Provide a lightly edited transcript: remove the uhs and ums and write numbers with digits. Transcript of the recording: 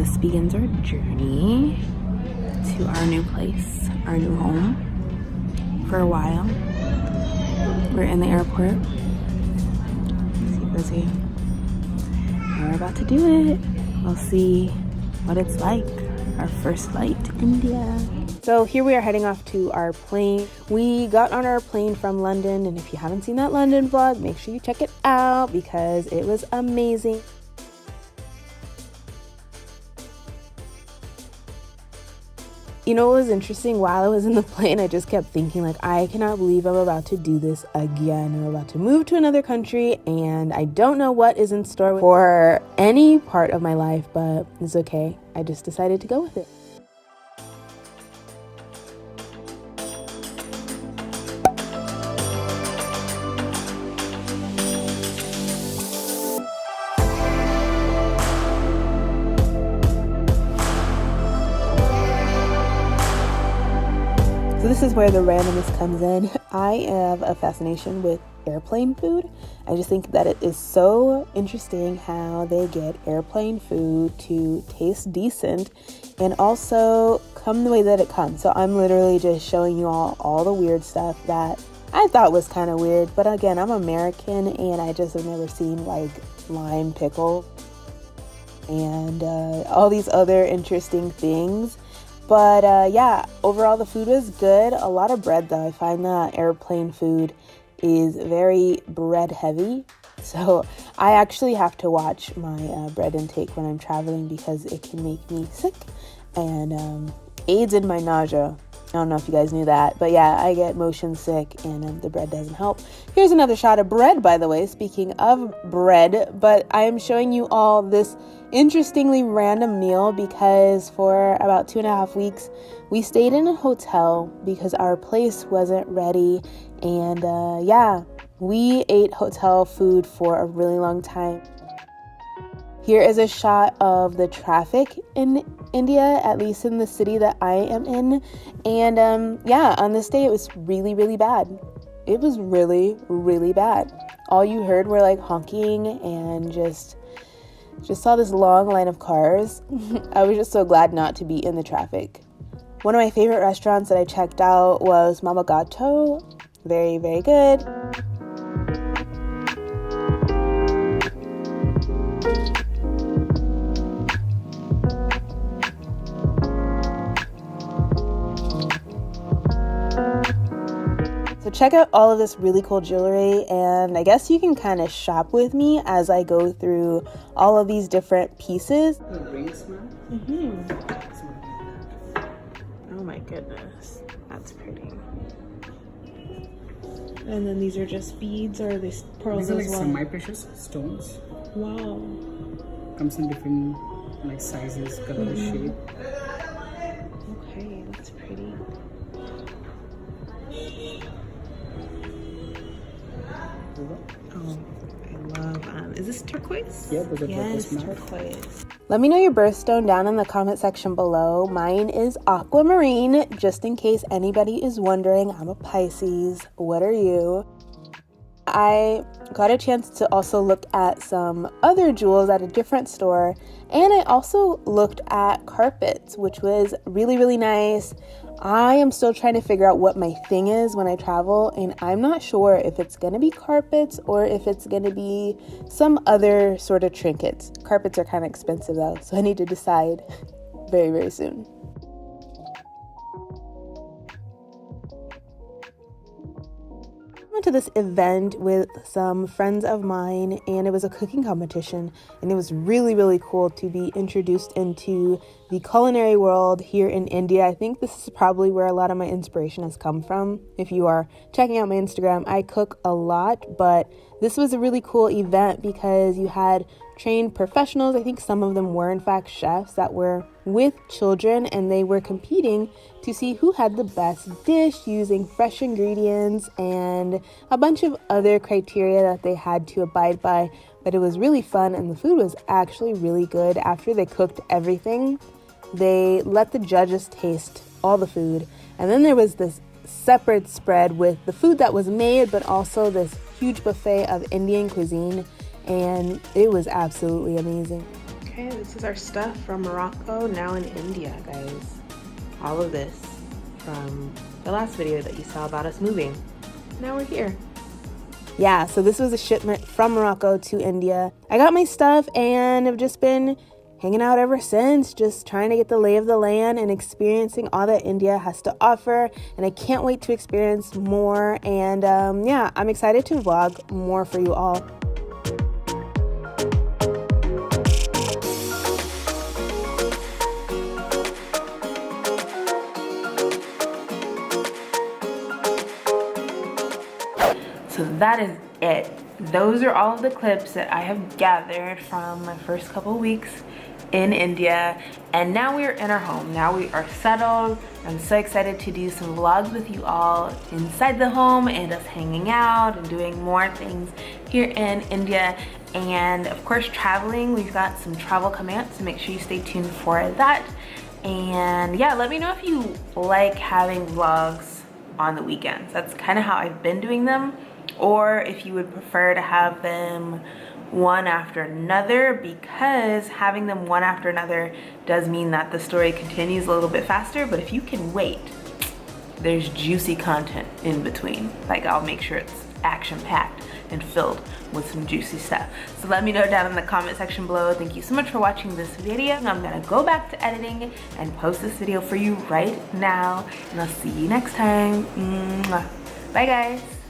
this begins our journey to our new place, our new home. For a while, we're in the airport. Busy. We're about to do it. We'll see what it's like. Our first flight to India. So here we are heading off to our plane. We got on our plane from London, and if you haven't seen that London vlog, make sure you check it out because it was amazing. You know what was interesting? While I was in the plane, I just kept thinking, like, I cannot believe I'm about to do this again. I'm about to move to another country, and I don't know what is in store for any part of my life, but it's okay. I just decided to go with it. So this is where the randomness comes in. I have a fascination with airplane food. I just think that it is so interesting how they get airplane food to taste decent and also come the way that it comes. So I'm literally just showing you all the weird stuff that I thought was kind of weird. But again, I'm American and I just have never seen like lime pickle and all these other interesting things. But yeah, overall the food was good. A lot of bread though. I find that airplane food is very bread heavy. So I actually have to watch my bread intake when I'm traveling because it can make me sick and aids in my nausea. I don't know if you guys knew that, but yeah, I get motion sick and the bread doesn't help. Here's another shot of bread, by the way, speaking of bread, but I am showing you all this interestingly random meal because for about 2.5 weeks, we stayed in a hotel because our place wasn't ready. And yeah, we ate hotel food for a really long time. Here is a shot of the traffic in India, at least in the city that I am in. And yeah, on this day, it was really, really bad. It was really, really bad. All you heard were like honking and just saw this long line of cars. I was just so glad not to be in the traffic. One of my favorite restaurants that I checked out was Mama Gato. Very, very good. So check out all of this really cool jewelry, and I guess you can kind of shop with me as I go through all of these different pieces. The ring smell? Oh my goodness, that's pretty. And then these are just beads or these pearls These are as like well? semi-precious stones. Wow. Comes in different like sizes, colors, shape. Okay, that's pretty. Oh, I love, is this turquoise? Yeah, those are yes, turquoise. turquoise. Let me know your birthstone down in the comment section below. Mine is aquamarine, just in case anybody is wondering. I'm a Pisces. What are you? I got a chance to also look at some other jewels at a different store, and I also looked at carpets, which was really, really nice. I am still trying to figure out what my thing is when I travel, and I'm not sure if it's going to be carpets or if it's going to be some other sort of trinkets. Carpets are kind of expensive though, so I need to decide very, very soon. To this event with some friends of mine, and it was a cooking competition, and it was really, really cool to be introduced into the culinary world here in India. I think this is probably where a lot of my inspiration has come from. If you are checking out my Instagram, I cook a lot, but this was a really cool event because you had trained professionals. I think some of them were in fact chefs that were with children, and they were competing to see who had the best dish using fresh ingredients and a bunch of other criteria that they had to abide by. But it was really fun, and the food was actually really good. After they cooked everything, they let the judges taste all the food, and then there was this separate spread with the food that was made, but also this huge buffet of Indian cuisine, and it was absolutely amazing. Okay. Okay, this is our stuff from Morocco, now in India, guys. All of this from the last video that you saw about us moving. Now we're here. Yeah, so this was a shipment from Morocco to India. I got my stuff and have just been hanging out ever since, just trying to get the lay of the land and experiencing all that India has to offer. And I can't wait to experience more. And yeah, I'm excited to vlog more for you all. So that is it. Those are all of the clips that I have gathered from my first couple weeks in India, and now we are in our home. Now we are settled. I'm so excited to do some vlogs with you all inside the home and us hanging out and doing more things here in India, and of course traveling. We've got some travel coming up, so make sure you stay tuned for that. And yeah, let me know if you like having vlogs on the weekends. That's kind of how I've been doing them, or if you would prefer to have them one after another, because having them one after another does mean that the story continues a little bit faster. But if you can wait, there's juicy content in between. Like, I'll make sure it's action-packed and filled with some juicy stuff. So let me know down in the comment section below. Thank you so much for watching this video. I'm gonna go back to editing and post this video for you right now, and I'll see you next time. Mwah. Bye guys.